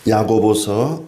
야고보서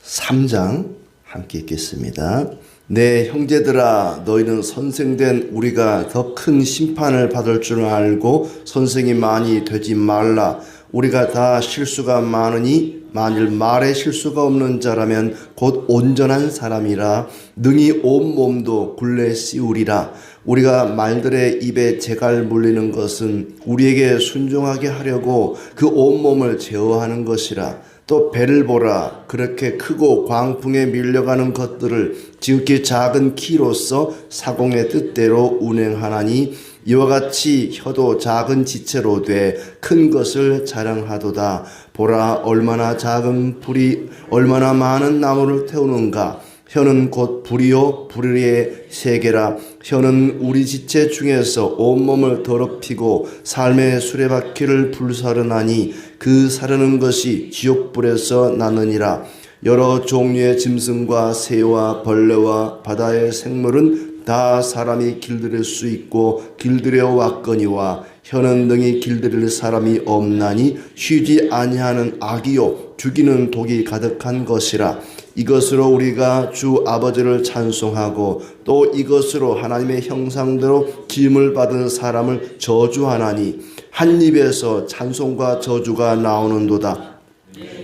3장 함께 읽겠습니다. 내 형제들아, 너희는 선생된 우리가 더 큰 심판을 받을 줄 알고 선생이 많이 되지 말라. 우리가 다 실수가 많으니 만일 말에 실수가 없는 자라면 곧 온전한 사람이라 능히 온 몸도 굴레 씌우리라. 우리가 말들의 입에 재갈 물리는 것은 우리에게 순종하게 하려고 그 온몸을 제어하는 것이라. 또 배를 보라. 그렇게 크고 광풍에 밀려가는 것들을 지극히 작은 키로서 사공의 뜻대로 운행하나니 이와 같이 혀도 작은 지체로 돼 큰 것을 자랑하도다. 보라, 얼마나 작은 불이 얼마나 많은 나무를 태우는가. 혀는 곧 불이요 불의 세계라. 혀는 우리 지체 중에서 온몸을 더럽히고 삶의 수레바퀴를 불사르나니 그 사르는 것이 지옥불에서 나느니라. 여러 종류의 짐승과 새와 벌레와 바다의 생물은 다 사람이 길들일 수 있고 길들여 왔거니와 혀는 능히 길들일 사람이 없나니 쉬지 아니하는 악이요 죽이는 독이 가득한 것이라. 이것으로 우리가 주 아버지를 찬송하고 또 이것으로 하나님의 형상대로 지음을 받은 사람을 저주하나니 한 입에서 찬송과 저주가 나오는도다.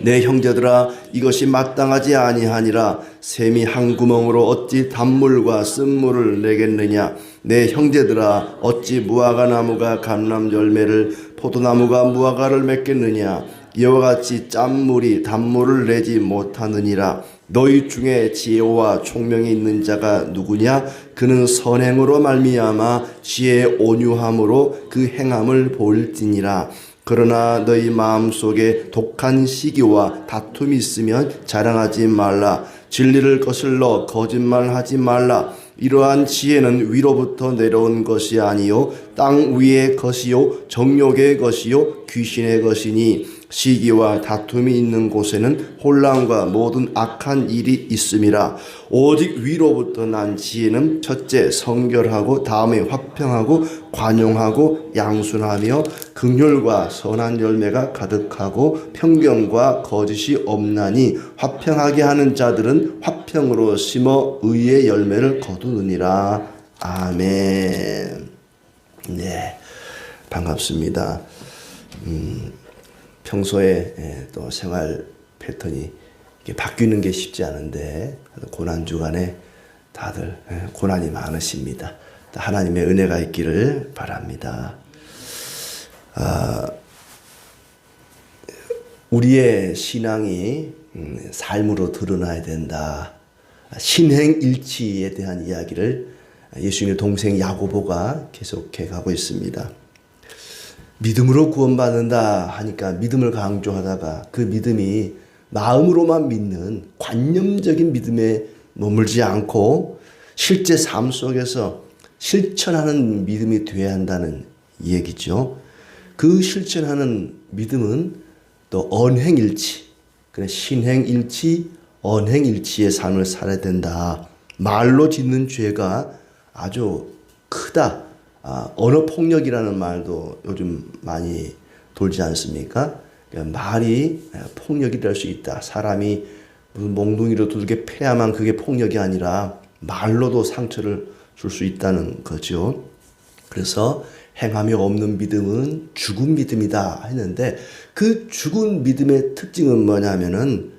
내 형제들아, 이것이 마땅하지 아니하니라. 샘이 한 구멍으로 어찌 단물과 쓴물을 내겠느냐. 내 형제들아, 어찌 무화과 나무가 감람 열매를 포도나무가 무화과를 맺겠느냐. 이와 같이 짠물이 단물을 내지 못하느니라. 너희 중에 지혜와 총명이 있는 자가 누구냐? 그는 선행으로 말미암아 지혜의 온유함으로 그 행함을 보일지니라. 그러나 너희 마음속에 독한 시기와 다툼이 있으면 자랑하지 말라. 진리를 거슬러 거짓말하지 말라. 이러한 지혜는 위로부터 내려온 것이 아니요 땅 위의 것이요 정욕의 것이요 귀신의 것이니 시기와 다툼이 있는 곳에는 혼란과 모든 악한 일이 있음이라. 오직 위로부터 난 지혜는 첫째 성결하고 다음에 화평하고 관용하고 양순하며 긍휼과 선한 열매가 가득하고 편견과 거짓이 없나니 화평하게 하는 자들은 화평으로 심어 의의 열매를 거두느니라. 아멘. 네, 반갑습니다. 평소에 또 생활 패턴이 바뀌는 게 쉽지 않은데 고난 주간에 다들 고난이 많으십니다. 하나님의 은혜가 있기를 바랍니다. 우리의 신앙이 삶으로 드러나야 된다. 신행일치에 대한 이야기를 예수님의 동생 야고보가 계속해 가고 있습니다. 믿음으로 구원받는다 하니까 믿음을 강조하다가 그 믿음이 마음으로만 믿는 관념적인 믿음에 머물지 않고 실제 삶 속에서 실천하는 믿음이 되어야 한다는 얘기죠. 그 실천하는 믿음은 또 언행일치, 신행일치, 언행일치의 삶을 살아야 된다. 말로 짓는 죄가 아주 크다. 언어폭력이라는 말도 요즘 많이 돌지 않습니까? 말이 폭력이 될 수 있다. 사람이 무슨 몽둥이로 두들겨 패야만 그게 폭력이 아니라 말로도 상처를 줄 수 있다는 거죠. 그래서 행함이 없는 믿음은 죽은 믿음이다 했는데 그 죽은 믿음의 특징은 뭐냐면은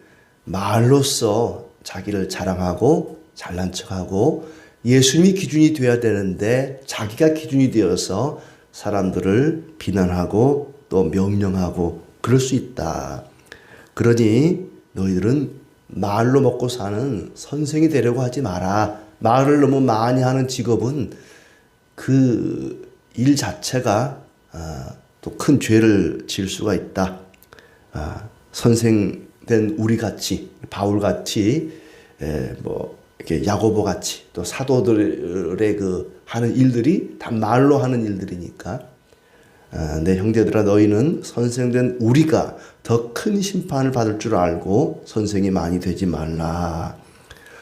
말로써 자기를 자랑하고 잘난 척하고 예수님이 기준이 되어야 되는데 자기가 기준이 되어서 사람들을 비난하고 또 명령하고 그럴 수 있다. 그러니 너희들은 말로 먹고 사는 선생이 되려고 하지 마라. 말을 너무 많이 하는 직업은 그 일 자체가 또 큰 죄를 지을 수가 있다. 선생된 우리같이 바울같이 이렇게 야고보같이 또 사도들의 그 하는 일들이 다 말로 하는 일들이니까 내 형제들아, 너희는 선생된 우리가 더 큰 심판을 받을 줄 알고 선생이 많이 되지 말라.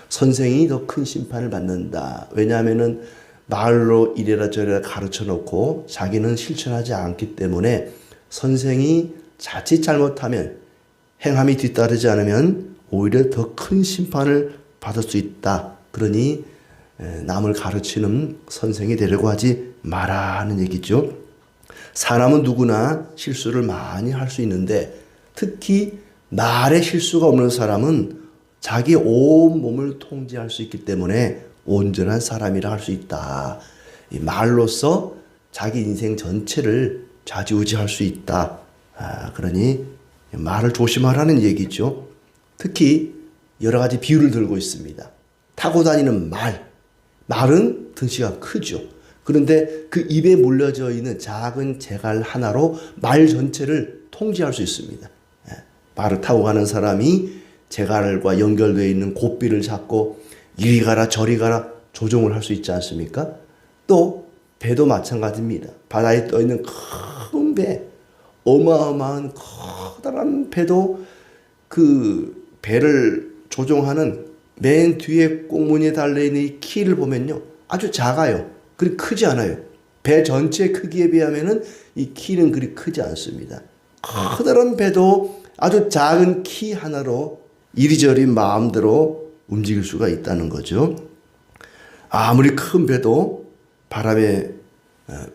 선생이 더 큰 심판을 받는다. 왜냐하면은 말로 이래라 저래라 가르쳐 놓고 자기는 실천하지 않기 때문에 선생이 자칫 잘못하면 행함이 뒤따르지 않으면 오히려 더 큰 심판을 받을 수 있다. 그러니 남을 가르치는 선생이 되려고 하지 마라 하는 얘기죠. 사람은 누구나 실수를 많이 할 수 있는데 특히 말에 실수가 없는 사람은 자기 온 몸을 통제할 수 있기 때문에 온전한 사람이라 할 수 있다. 이 말로써 자기 인생 전체를 좌지우지할 수 있다. 그러니 말을 조심하라는 얘기죠. 특히 여러 가지 비유를 들고 있습니다. 타고 다니는 말은 덩치가 크죠. 그런데 그 입에 물려져 있는 작은 재갈 하나로 말 전체를 통제할 수 있습니다. 말을 타고 가는 사람이 재갈과 연결되어 있는 고삐를 잡고 이리 가라 저리 가라 조종을 할 수 있지 않습니까? 또 배도 마찬가지입니다. 바다에 떠 있는 큰 배, 어마어마한 커다란 배도 그 배를 조종하는 맨 뒤에 꽁무니에 달려있는 이 키를 보면요, 아주 작아요. 그리 크지 않아요. 배 전체 크기에 비하면은 이 키는 그리 크지 않습니다. 커다란 배도 아주 작은 키 하나로 이리저리 마음대로 움직일 수가 있다는 거죠. 아무리 큰 배도 바람에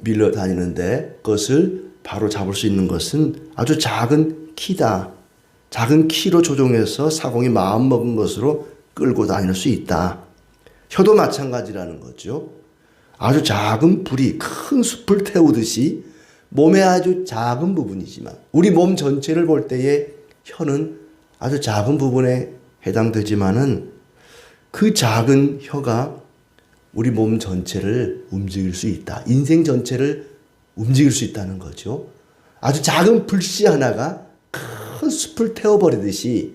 밀려 다니는데 그것을 바로 잡을 수 있는 것은 아주 작은 키다. 작은 키로 조종해서 사공이 마음먹은 것으로 끌고 다닐 수 있다. 혀도 마찬가지라는 거죠. 아주 작은 불이 큰 숲을 태우듯이 몸의 아주 작은 부분이지만 우리 몸 전체를 볼 때에 혀는 아주 작은 부분에 해당되지만은 그 작은 혀가 우리 몸 전체를 움직일 수 있다. 인생 전체를 움직일 수 있다는 거죠. 아주 작은 불씨 하나가 큰 숲을 태워버리듯이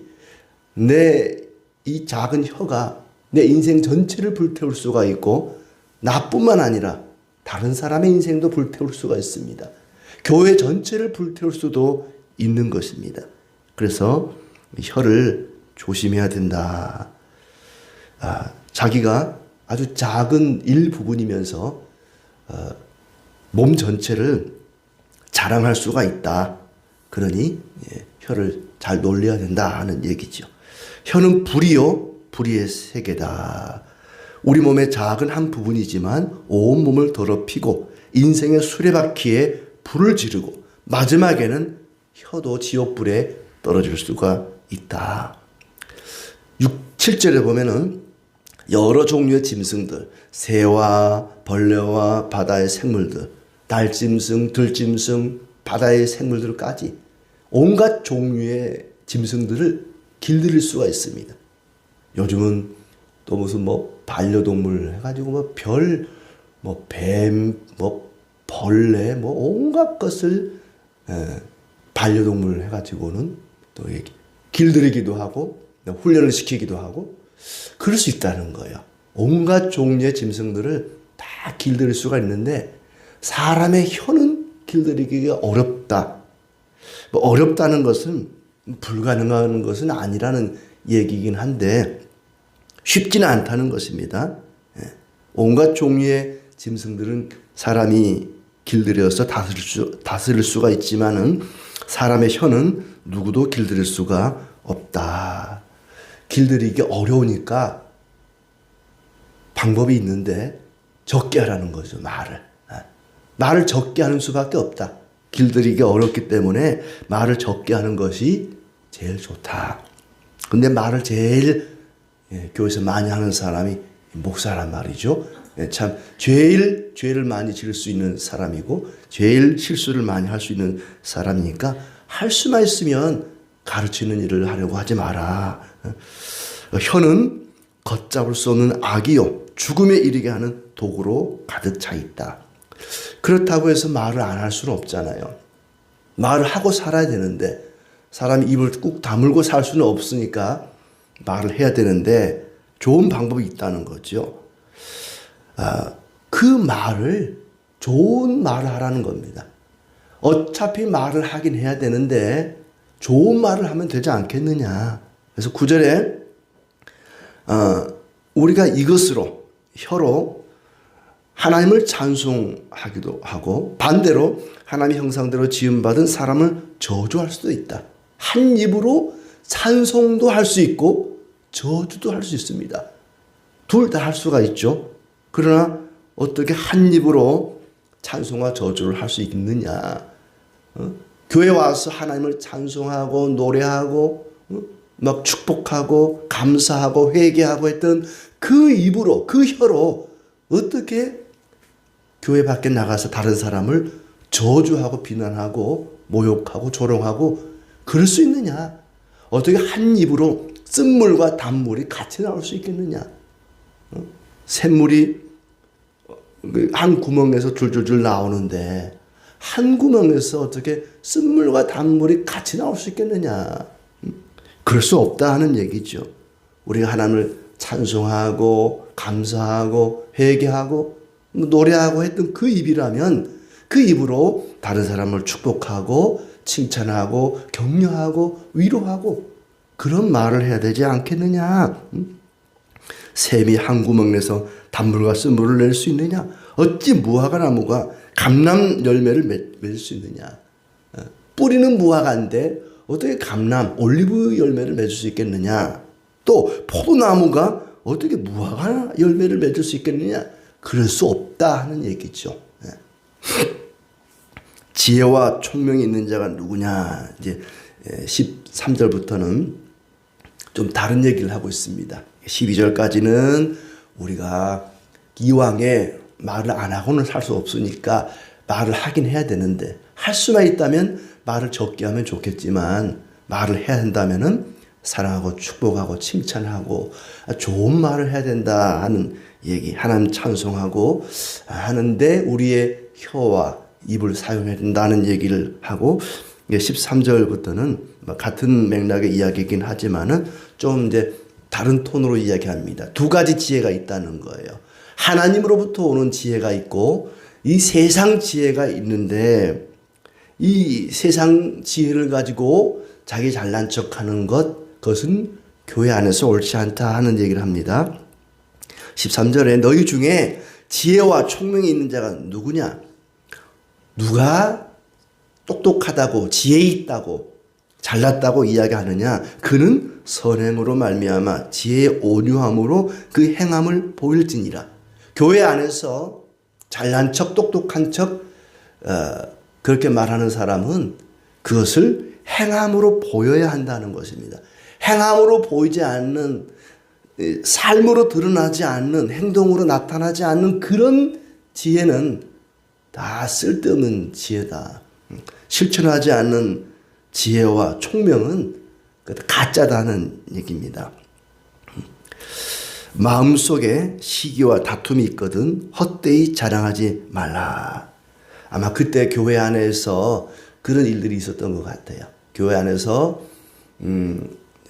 내 이 작은 혀가 내 인생 전체를 불태울 수가 있고 나뿐만 아니라 다른 사람의 인생도 불태울 수가 있습니다. 교회 전체를 불태울 수도 있는 것입니다. 그래서 혀를 조심해야 된다. 자기가 아주 작은 일부분이면서 몸 전체를 자랑할 수가 있다. 그러니 혀를 잘 놀려야 된다 하는 얘기죠. 혀는 불이요, 불의의 세계다. 우리 몸의 작은 한 부분이지만 온 몸을 더럽히고 인생의 수레바퀴에 불을 지르고 마지막에는 혀도 지옥불에 떨어질 수가 있다. 7절에 보면은 여러 종류의 짐승들, 새와 벌레와 바다의 생물들, 달짐승, 들짐승, 바다의 생물들까지 온갖 종류의 짐승들을 길들일 수가 있습니다. 요즘은 또 무슨 반려동물 해가지고 뱀, 벌레, 온갖 것을 반려동물 해가지고는 또 길들이기도 하고 훈련을 시키기도 하고 그럴 수 있다는 거예요. 온갖 종류의 짐승들을 다 길들일 수가 있는데 사람의 혀는 길들이기가 어렵다. 어렵다는 것은 불가능한 것은 아니라는 얘기이긴 한데 쉽지는 않다는 것입니다. 온갖 종류의 짐승들은 사람이 길들여서 다스릴 수가 있지만은 사람의 혀는 누구도 길들일 수가 없다. 길들이기 어려우니까 방법이 있는데 적게 하라는 거죠. 말을 적게 하는 수밖에 없다. 길들이기 어렵기 때문에 말을 적게 하는 것이 제일 좋다. 근데 말을 제일 교회에서 많이 하는 사람이 목사란 말이죠. 참 제일 죄를 많이 지을 수 있는 사람이고 제일 실수를 많이 할 수 있는 사람이니까 할 수만 있으면 가르치는 일을 하려고 하지 마라. 혀는 걷잡을 수 없는 악이요 죽음에 이르게 하는 도구로 가득 차 있다. 그렇다고 해서 말을 안 할 수는 없잖아요. 말을 하고 살아야 되는데 사람이 입을 꾹 다물고 살 수는 없으니까 말을 해야 되는데 좋은 방법이 있다는 거죠. 그 말을 좋은 말을 하라는 겁니다. 어차피 말을 하긴 해야 되는데 좋은 말을 하면 되지 않겠느냐. 그래서 9절에 우리가 이것으로 혀로 하나님을 찬송하기도 하고 반대로 하나님의 형상대로 지음받은 사람을 저주할 수도 있다. 한 입으로 찬송도 할 수 있고 저주도 할 수 있습니다. 둘 다 할 수가 있죠. 그러나 어떻게 한 입으로 찬송과 저주를 할 수 있느냐? 교회 와서 하나님을 찬송하고 노래하고 막 축복하고 감사하고 회개하고 했던 그 입으로 그 혀로 어떻게 교회 밖에 나가서 다른 사람을 저주하고 비난하고 모욕하고 조롱하고 그럴 수 있느냐? 어떻게 한 입으로 쓴물과 단물이 같이 나올 수 있겠느냐? 샘물이 한 구멍에서 줄줄줄 나오는데 한 구멍에서 어떻게 쓴물과 단물이 같이 나올 수 있겠느냐? 그럴 수 없다 하는 얘기죠. 우리가 하나님을 찬송하고 감사하고 회개하고 노래하고 했던 그 입이라면 그 입으로 다른 사람을 축복하고 칭찬하고 격려하고 위로하고 그런 말을 해야 되지 않겠느냐? 샘이 한 구멍에서 단물과 쓴물을 낼 수 있느냐? 어찌 무화과 나무가 감람 열매를 맺을 수 있느냐? 뿌리는 무화과인데 어떻게 감람, 올리브 열매를 맺을 수 있겠느냐? 또 포도나무가 어떻게 무화과 열매를 맺을 수 있겠느냐? 그럴 수 없다 하는 얘기죠. 지혜와 총명이 있는 자가 누구냐? 이제 13절부터는 좀 다른 얘기를 하고 있습니다. 12절까지는 우리가 이왕에 말을 안 하고는 살 수 없으니까 말을 하긴 해야 되는데 할 수만 있다면 말을 적게 하면 좋겠지만 말을 해야 한다면은 사랑하고 축복하고 칭찬하고 좋은 말을 해야 된다 하는 얘기, 하나님 찬송하고 하는데 우리의 혀와 입을 사용해야 된다는 얘기를 하고 13절부터는 같은 맥락의 이야기이긴 하지만은 좀 이제 다른 톤으로 이야기합니다. 두 가지 지혜가 있다는 거예요. 하나님으로부터 오는 지혜가 있고 이 세상 지혜가 있는데 이 세상 지혜를 가지고 자기 잘난 척하는 그것은 교회 안에서 옳지 않다 하는 얘기를 합니다. 13절에 너희 중에 지혜와 총명이 있는 자가 누구냐? 누가 똑똑하다고 지혜 있다고 잘났다고 이야기하느냐? 그는 선행으로 말미암아 지혜의 온유함으로 그 행함을 보일지니라. 교회 안에서 잘난 척 똑똑한 척 그렇게 말하는 사람은 그것을 행함으로 보여야 한다는 것입니다. 행함으로 보이지 않는 삶으로 드러나지 않는 행동으로 나타나지 않는 그런 지혜는 다 쓸데없는 지혜다. 실천하지 않는 지혜와 총명은 가짜다는 얘기입니다. 마음속에 시기와 다툼이 있거든 헛되이 자랑하지 말라. 아마 그때 교회 안에서 그런 일들이 있었던 것 같아요. 교회 안에서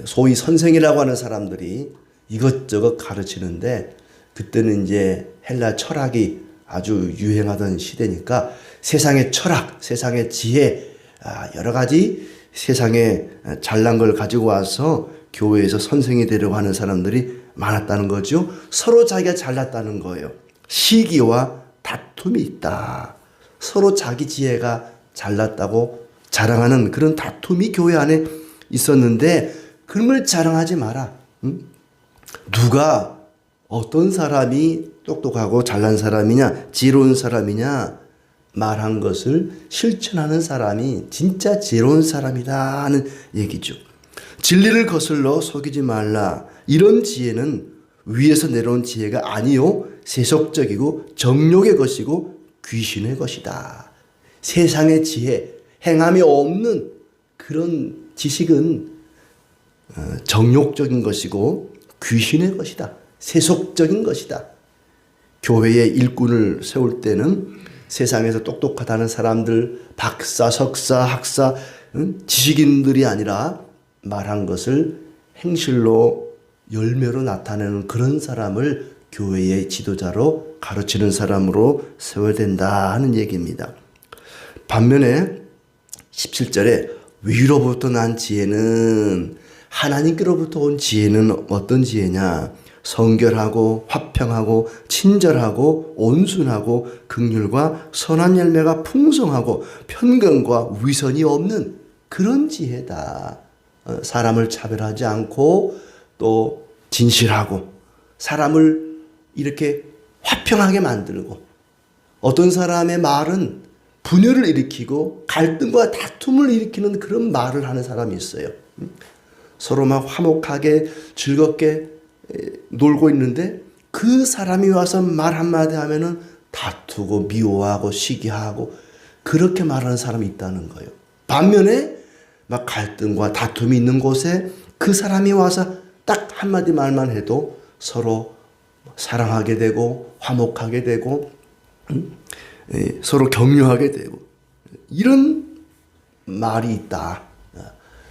소위 선생이라고 하는 사람들이 이것저것 가르치는데 그때는 이제 헬라 철학이 아주 유행하던 시대니까 세상의 철학, 세상의 지혜, 여러 가지 세상에 잘난 걸 가지고 와서 교회에서 선생이 되려고 하는 사람들이 많았다는 거죠. 서로 자기가 잘났다는 거예요. 시기와 다툼이 있다. 서로 자기 지혜가 잘났다고 자랑하는 그런 다툼이 교회 안에 있었는데 그걸 자랑하지 마라. 누가 어떤 사람이 똑똑하고 잘난 사람이냐 지혜로운 사람이냐 말한 것을 실천하는 사람이 진짜 지혜로운 사람이다 하는 얘기죠. 진리를 거슬러 속이지 말라. 이런 지혜는 위에서 내려온 지혜가 아니요 세속적이고 정욕의 것이고 귀신의 것이다. 세상의 지혜, 행함이 없는 그런 지식은 정욕적인 것이고 귀신의 것이다. 세속적인 것이다. 교회의 일꾼을 세울 때는 세상에서 똑똑하다는 사람들, 박사, 석사, 학사, 지식인들이 아니라 말한 것을 행실로 열매로 나타내는 그런 사람을 교회의 지도자로 가르치는 사람으로 세워야 된다 하는 얘기입니다. 반면에 17절에 위로부터 난 지혜는 하나님께로부터 온 지혜는 어떤 지혜냐? 성결하고 화평하고 친절하고 온순하고 긍휼과 선한 열매가 풍성하고 편견과 위선이 없는 그런 지혜다. 사람을 차별하지 않고 또 진실하고 사람을 이렇게 화평하게 만들고, 어떤 사람의 말은 분열을 일으키고 갈등과 다툼을 일으키는 그런 말을 하는 사람이 있어요. 서로 막 화목하게 즐겁게 놀고 있는데 그 사람이 와서 말 한마디 하면은 다투고 미워하고 시기하고 그렇게 말하는 사람이 있다는 거예요. 반면에 막 갈등과 다툼이 있는 곳에 그 사람이 와서 딱 한마디 말만 해도 서로 사랑하게 되고 화목하게 되고 서로 격려하게 되고, 이런 말이 있다.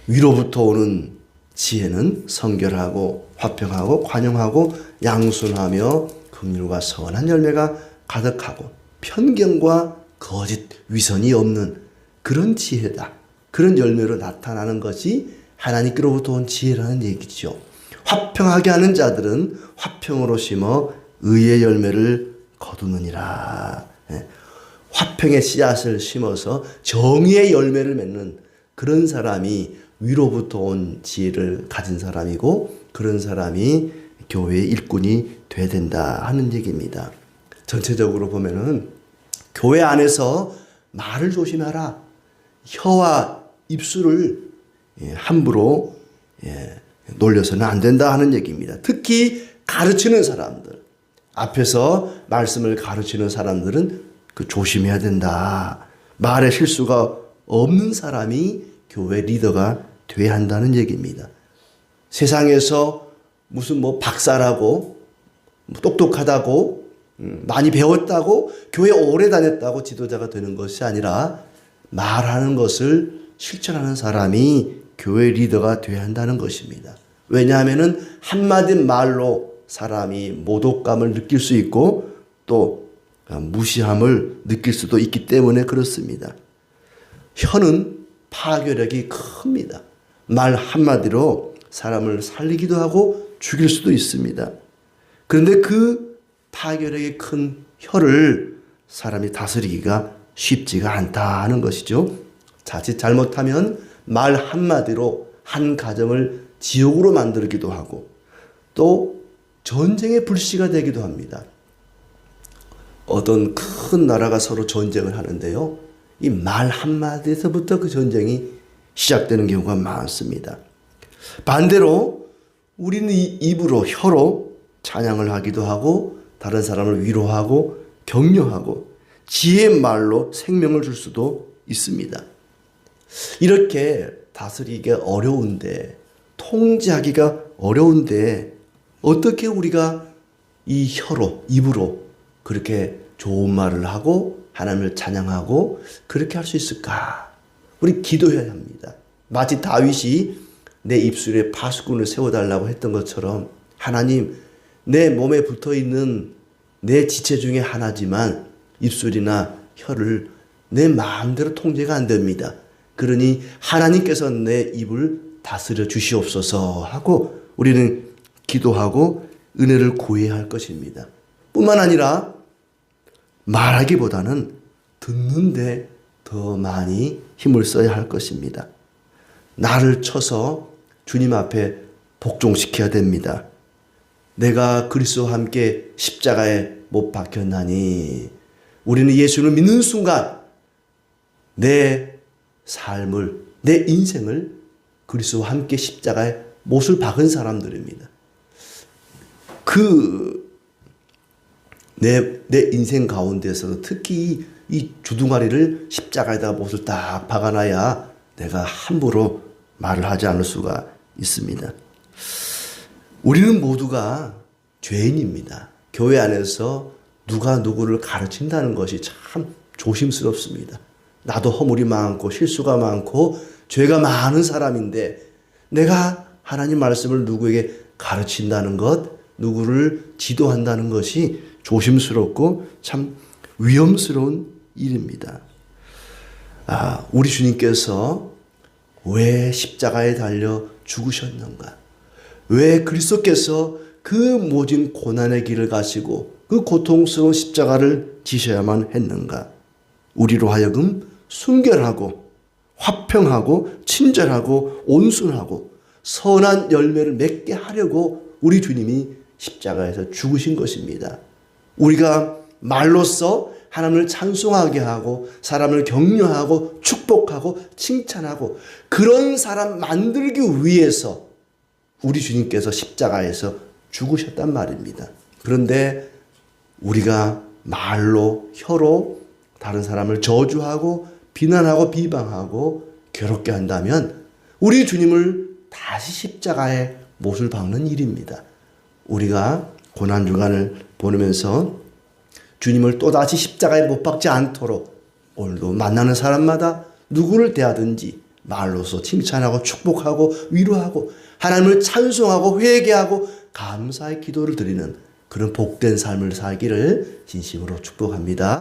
위로부터 오는 지혜는 성결하고 화평하고 관용하고 양순하며 긍휼과 선한 열매가 가득하고 편견과 거짓 위선이 없는 그런 지혜다. 그런 열매로 나타나는 것이 하나님께로부터 온 지혜라는 얘기죠. 화평하게 하는 자들은 화평으로 심어 의의 열매를 거두느니라. 화평의 씨앗을 심어서 정의의 열매를 맺는 그런 사람이 위로부터 온 지혜를 가진 사람이고, 그런 사람이 교회의 일꾼이 돼야 된다 하는 얘기입니다. 전체적으로 보면은 교회 안에서 말을 조심하라. 혀와 입술을 함부로 놀려서는 안 된다 하는 얘기입니다. 특히 가르치는 사람들, 앞에서 말씀을 가르치는 사람들은 조심해야 된다. 말에 실수가 없는 사람이 교회 리더가 돼야 한다는 얘기입니다. 세상에서 무슨 박사라고 똑똑하다고 많이 배웠다고 교회 오래 다녔다고 지도자가 되는 것이 아니라 말하는 것을 실천하는 사람이 교회 리더가 돼야 한다는 것입니다. 왜냐하면은 한마디 말로 사람이 모독감을 느낄 수 있고 또 무시함을 느낄 수도 있기 때문에 그렇습니다. 혀는 파괴력이 큽니다. 말 한마디로 사람을 살리기도 하고 죽일 수도 있습니다. 그런데 그 파괴력이 큰 혀를 사람이 다스리기가 쉽지가 않다 하는 것이죠. 자칫 잘못하면 말 한마디로 한 가정을 지옥으로 만들기도 하고 또 전쟁의 불씨가 되기도 합니다. 어떤 큰 나라가 서로 전쟁을 하는데요, 이 말 한마디에서부터 그 전쟁이 시작되는 경우가 많습니다. 반대로 우리는 이 입으로, 혀로 찬양을 하기도 하고 다른 사람을 위로하고 격려하고 지혜의 말로 생명을 줄 수도 있습니다. 이렇게 다스리기가 어려운데, 통제하기가 어려운데 어떻게 우리가 이 혀로, 입으로 그렇게 좋은 말을 하고 하나님을 찬양하고 그렇게 할 수 있을까? 우리 기도해야 합니다. 마치 다윗이 내 입술에 파수꾼을 세워달라고 했던 것처럼, 하나님, 내 몸에 붙어있는 내 지체 중에 하나지만 입술이나 혀를 내 마음대로 통제가 안 됩니다. 그러니 하나님께서 내 입을 다스려 주시옵소서 하고 우리는 기도하고 은혜를 구해야 할 것입니다. 뿐만 아니라 말하기보다는 듣는데 더 많이 힘을 써야 할 것입니다. 나를 쳐서 주님 앞에 복종시켜야 됩니다. 내가 그리스도와 함께 십자가에 못 박혔나니, 우리는 예수를 믿는 순간 내 삶을, 내 인생을 그리스도와 함께 십자가에 못을 박은 사람들입니다. 내 인생 가운데서 특히 이 주둥아리를 십자가에다가 못을 딱 박아놔야 내가 함부로 말을 하지 않을 수가 있습니다. 우리는 모두가 죄인입니다. 교회 안에서 누가 누구를 가르친다는 것이 참 조심스럽습니다. 나도 허물이 많고 실수가 많고 죄가 많은 사람인데 내가 하나님 말씀을 누구에게 가르친다는 것, 누구를 지도한다는 것이 조심스럽고 참 위험스러운 일입니다. 우리 주님께서 왜 십자가에 달려 죽으셨는가? 왜 그리스도께서 그 모진 고난의 길을 가시고 그 고통스러운 십자가를 지셔야만 했는가? 우리로 하여금 순결하고 화평하고 친절하고 온순하고 선한 열매를 맺게 하려고 우리 주님이 십자가에서 죽으신 것입니다. 우리가 말로써 하나님을 찬송하게 하고 사람을 격려하고 축복하고 칭찬하고 그런 사람 만들기 위해서 우리 주님께서 십자가에서 죽으셨단 말입니다. 그런데 우리가 말로 혀로 다른 사람을 저주하고 비난하고 비방하고 괴롭게 한다면 우리 주님을 다시 십자가에 못을 박는 일입니다. 우리가 고난주간을 보내면서 주님을 또다시 십자가에 못 박지 않도록 오늘도 만나는 사람마다 누구를 대하든지 말로서 칭찬하고 축복하고 위로하고 하나님을 찬송하고 회개하고 감사의 기도를 드리는 그런 복된 삶을 살기를 진심으로 축복합니다.